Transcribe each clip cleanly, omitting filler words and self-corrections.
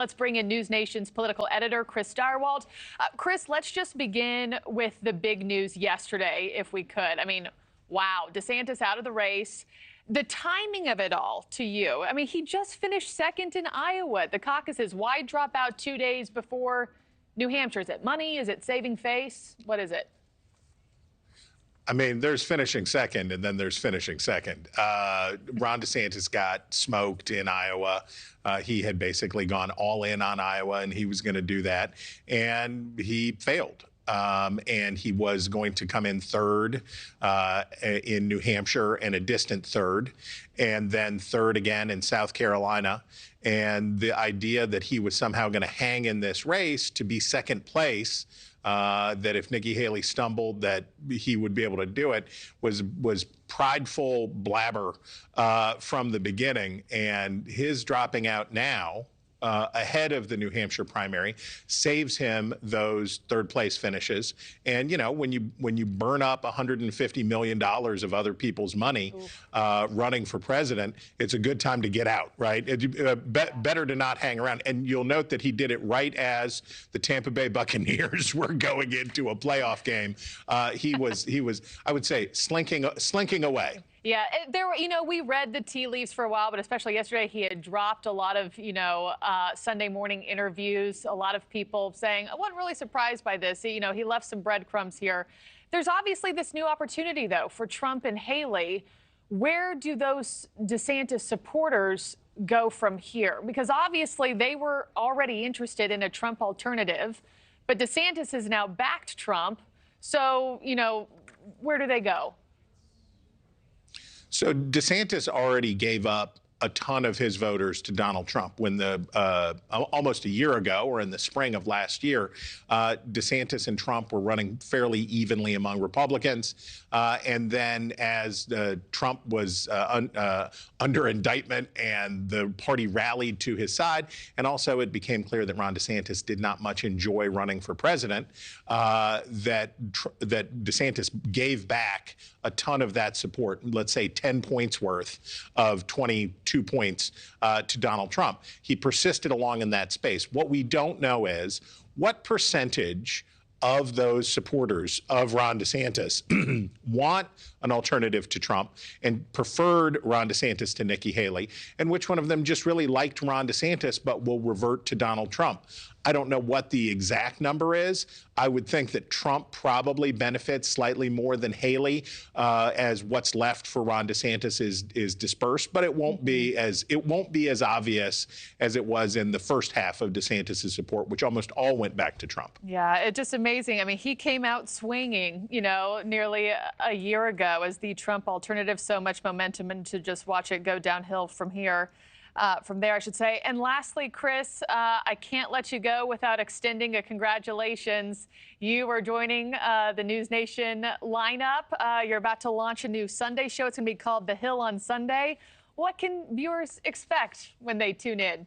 Let's bring in NewsNation's political editor, Chris Stirewalt. Chris, let's just begin with the big news yesterday, if we could. I mean, wow, DeSantis out of the race. The timing of it all to you. I mean, he just finished second in Iowa. The caucuses, why drop out 2 days before New Hampshire? Is it money? Is it saving face? What is it? I mean, there's finishing second, and then there's finishing second. Ron DeSantis got smoked in Iowa. He had basically gone all in on Iowa, and he was going to do that, and he failed. And he was going to come in third in New Hampshire and a distant third, and then third again in South Carolina. And the idea that he was somehow going to hang in this race to be second place, that if Nikki Haley stumbled, that he would be able to do it, was prideful blabber from the beginning. And his dropping out now, ahead of the New Hampshire primary, saves him those third place finishes. And, you know, when you burn up $150 million of other people's money running for president, it's a good time to get out, right? Better to not hang around. And you'll note that he did it right as the Tampa Bay Buccaneers were going into a playoff game. He was, I would say, slinking away. Yeah, we read the tea leaves for a while, but especially yesterday, he had dropped a lot of, Sunday morning interviews. A lot of people saying, I wasn't really surprised by this. He left some breadcrumbs here. There's obviously this new opportunity, though, for Trump and Haley. Where do those DeSantis supporters go from here? Because obviously they were already interested in a Trump alternative, but DeSantis has now backed Trump. So, where do they go? So DeSantis already gave up a ton of his voters to Donald Trump when almost a year ago, or in the spring of last year, DeSantis and Trump were running fairly evenly among Republicans. And then as Trump was under indictment and the party rallied to his side, and also it became clear that Ron DeSantis did not much enjoy running for president, that DeSantis gave back a ton of that support, let's say 10 points worth of 22 points to Donald Trump. He persisted along in that space. What we don't know is what percentage of those supporters of Ron DeSantis want an alternative to Trump and preferred Ron DeSantis to Nikki Haley, and which one of them just really liked Ron DeSantis but will revert to Donald Trump. I don't know what the exact number is. I would think that Trump probably benefits slightly more than Haley, as what's left for Ron DeSantis is dispersed, but it won't be as obvious as it was in the first half of DeSantis' support, which almost all went back to Trump. Yeah, it's just amazing. I mean, he came out swinging, nearly a year ago as the Trump alternative. So much momentum, and to just watch it go downhill from here. From there, I should say. And lastly, Chris, I can't let you go without extending a congratulations. You are joining the NewsNation lineup. You're about to launch a new Sunday show. It's going to be called The Hill on Sunday. What can viewers expect when they tune in?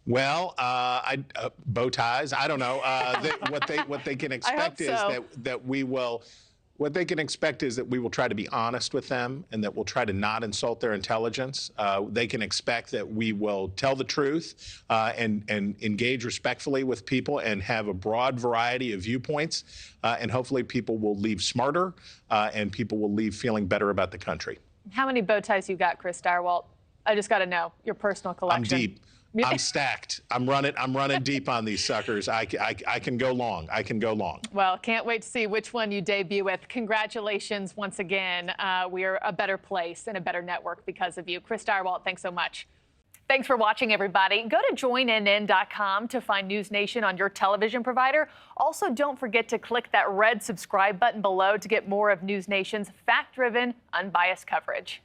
Well, bow ties. I don't know. What they can expect is that we will. What they can expect is that we will try to be honest with them and that we'll try to not insult their intelligence. They can expect that we will tell the truth and engage respectfully with people and have a broad variety of viewpoints. And hopefully people will leave smarter and people will leave feeling better about the country. How many bow ties you got, Chris Stirewalt? I just got to know your personal collection. I'm deep. I'm stacked. I'm running deep on these suckers. I can go long. I can go long. Well, can't wait to see which one you debut with. Congratulations once again. We are a better place and a better network because of you. Chris Stirewalt, thanks so much. Thanks for watching, everybody. Go to joinnn.com to find NewsNation on your television provider. Also, don't forget to click that red subscribe button below to get more of NewsNation's fact-driven, unbiased coverage.